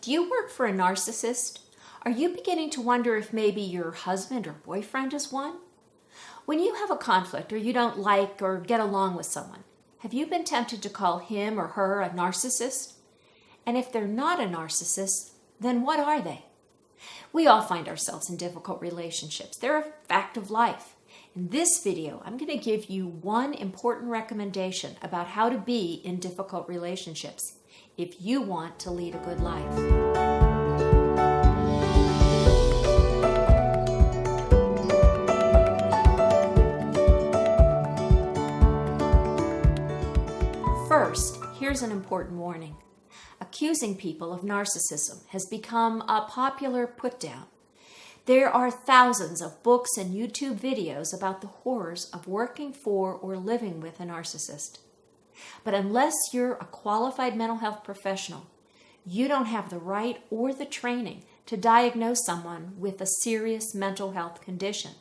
Do you work for a narcissist? Are you beginning to wonder if maybe your husband or boyfriend is one? When you have a conflict or you don't like or get along with someone, have you been tempted to call him or her a narcissist? And if they're not a narcissist, then what are they? We all find ourselves in difficult relationships. They're a fact of life. In this video, I'm going to give you one important recommendation about how to be in difficult relationships if you want to lead a good life. First, here's an important warning. Accusing people of narcissism has become a popular put-down. There are thousands of books and YouTube videos about the horrors of working for or living with a narcissist. But unless you're a qualified mental health professional, you don't have the right or the training to diagnose someone with a serious mental health condition.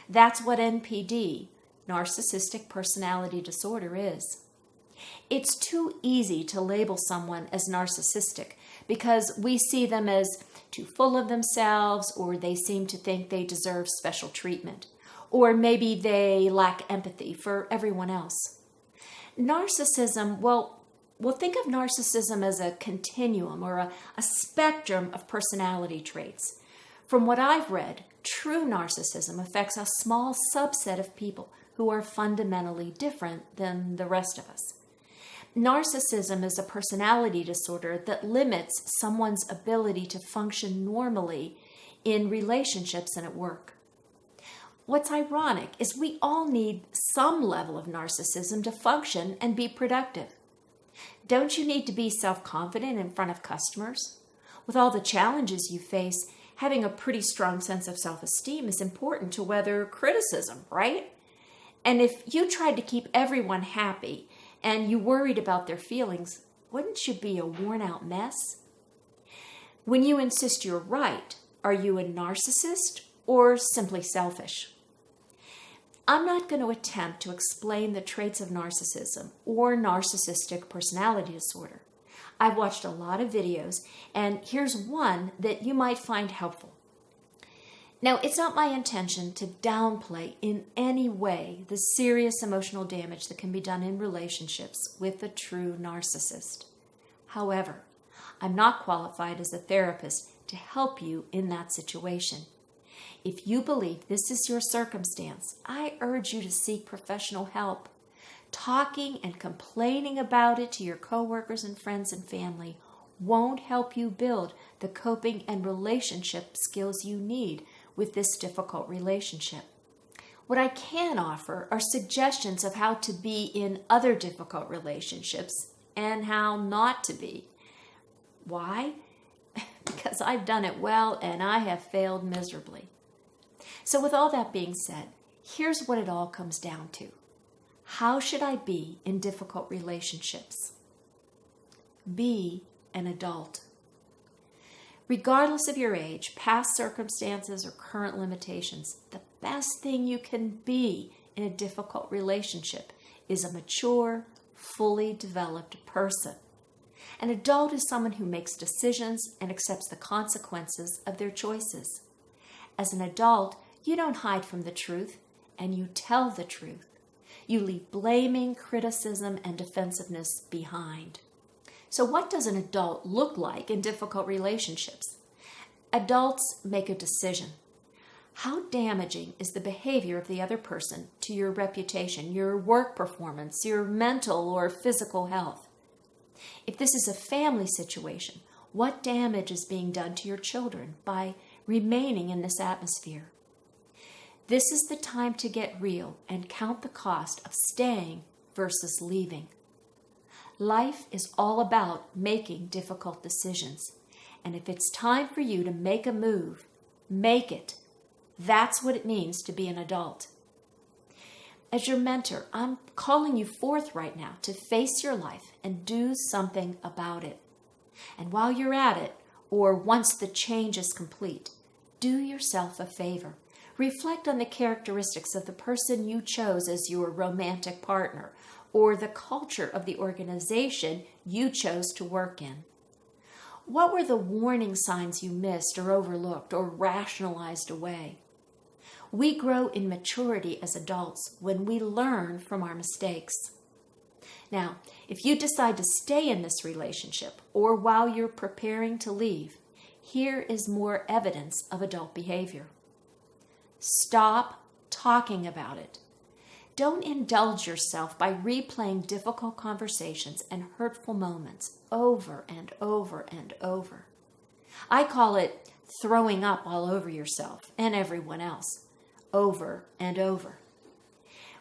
That's what NPD, Narcissistic Personality Disorder, is. It's too easy to label someone as narcissistic because we see them as too full of themselves, or they seem to think they deserve special treatment, or maybe they lack empathy for everyone else. Narcissism, well, think of narcissism as a continuum or a spectrum of personality traits. From what I've read, true narcissism affects a small subset of people who are fundamentally different than the rest of us. Narcissism is a personality disorder that limits someone's ability to function normally in relationships and at work. What's ironic is we all need some level of narcissism to function and be productive. Don't you need to be self-confident in front of customers? With all the challenges you face, having a pretty strong sense of self-esteem is important to weather criticism, right? And if you tried to keep everyone happy and you worried about their feelings, wouldn't you be a worn-out mess? When you insist you're right, are you a narcissist or simply selfish? I'm not going to attempt to explain the traits of narcissism or narcissistic personality disorder. I've watched a lot of videos, and here's one that you might find helpful. Now, it's not my intention to downplay in any way the serious emotional damage that can be done in relationships with a true narcissist. However, I'm not qualified as a therapist to help you in that situation. If you believe this is your circumstance, I urge you to seek professional help. Talking and complaining about it to your coworkers and friends and family won't help you build the coping and relationship skills you need with this difficult relationship. What I can offer are suggestions of how to be in other difficult relationships and how not to be. Why? Because I've done it well and I have failed miserably. So with all that being said, here's what it all comes down to. How should I be in difficult relationships? Be an adult. Regardless of your age, past circumstances, or current limitations, the best thing you can be in a difficult relationship is a mature, fully developed person. An adult is someone who makes decisions and accepts the consequences of their choices. As an adult, you don't hide from the truth, and you tell the truth. You leave blaming, criticism, and defensiveness behind. So what does an adult look like in difficult relationships? Adults make a decision. How damaging is the behavior of the other person to your reputation, your work performance, your mental or physical health? If this is a family situation, what damage is being done to your children by remaining in this atmosphere? This is the time to get real and count the cost of staying versus leaving. Life is all about making difficult decisions. And if it's time for you to make a move, make it. That's what it means to be an adult. As your mentor, I'm calling you forth right now to face your life and do something about it. And while you're at it, or once the change is complete, do yourself a favor. Reflect on the characteristics of the person you chose as your romantic partner, or the culture of the organization you chose to work in. What were the warning signs you missed or overlooked or rationalized away? We grow in maturity as adults when we learn from our mistakes. Now, if you decide to stay in this relationship or while you're preparing to leave, here is more evidence of adult behavior. Stop talking about it. Don't indulge yourself by replaying difficult conversations and hurtful moments over and over and over. I call it throwing up all over yourself and everyone else, over and over.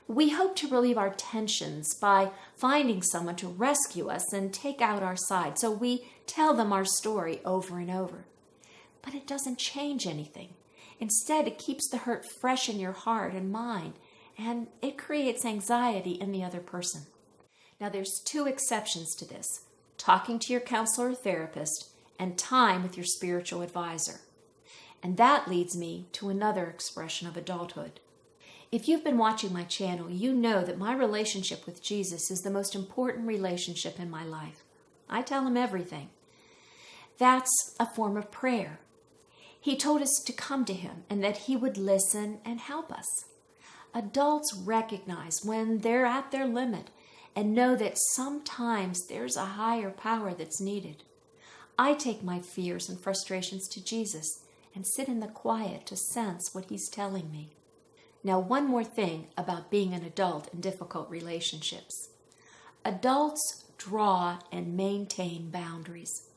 We hope to relieve our tensions by finding someone to rescue us and take out our side, so we tell them our story over and over. But it doesn't change anything. Instead, it keeps the hurt fresh in your heart and mind, and it creates anxiety in the other person. Now, there's 2 exceptions to this: talking to your counselor or therapist and time with your spiritual advisor. And that leads me to another expression of adulthood. If you've been watching my channel, you know that my relationship with Jesus is the most important relationship in my life. I tell him everything. That's a form of prayer. He told us to come to him and that he would listen and help us. Adults recognize when they're at their limit and know that sometimes there's a higher power that's needed. I take my fears and frustrations to Jesus and sit in the quiet to sense what he's telling me. Now, one more thing about being an adult in difficult relationships. Adults draw and maintain boundaries.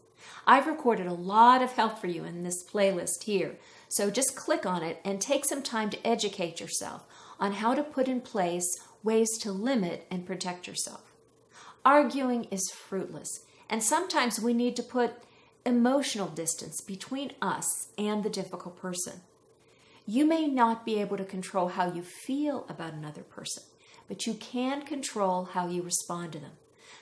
I've recorded a lot of help for you in this playlist here, so just click on it and take some time to educate yourself on how to put in place ways to limit and protect yourself. Arguing is fruitless, and sometimes we need to put emotional distance between us and the difficult person. You may not be able to control how you feel about another person, but you can control how you respond to them.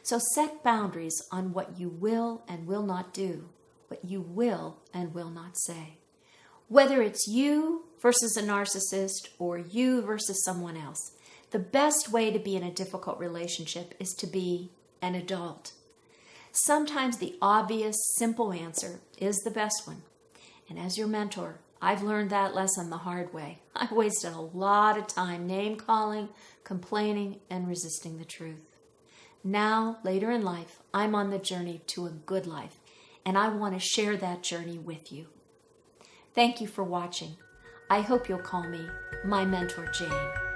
So set boundaries on what you will and will not do, what you will and will not say. Whether it's you versus a narcissist or you versus someone else, the best way to be in a difficult relationship is to be an adult. Sometimes the obvious, simple answer is the best one. And as your mentor, I've learned that lesson the hard way. I wasted a lot of time name-calling, complaining, and resisting the truth. Now, later in life, I'm on the journey to a good life, and I want to share that journey with you. Thank you for watching. I hope you'll call me my mentor, Jane.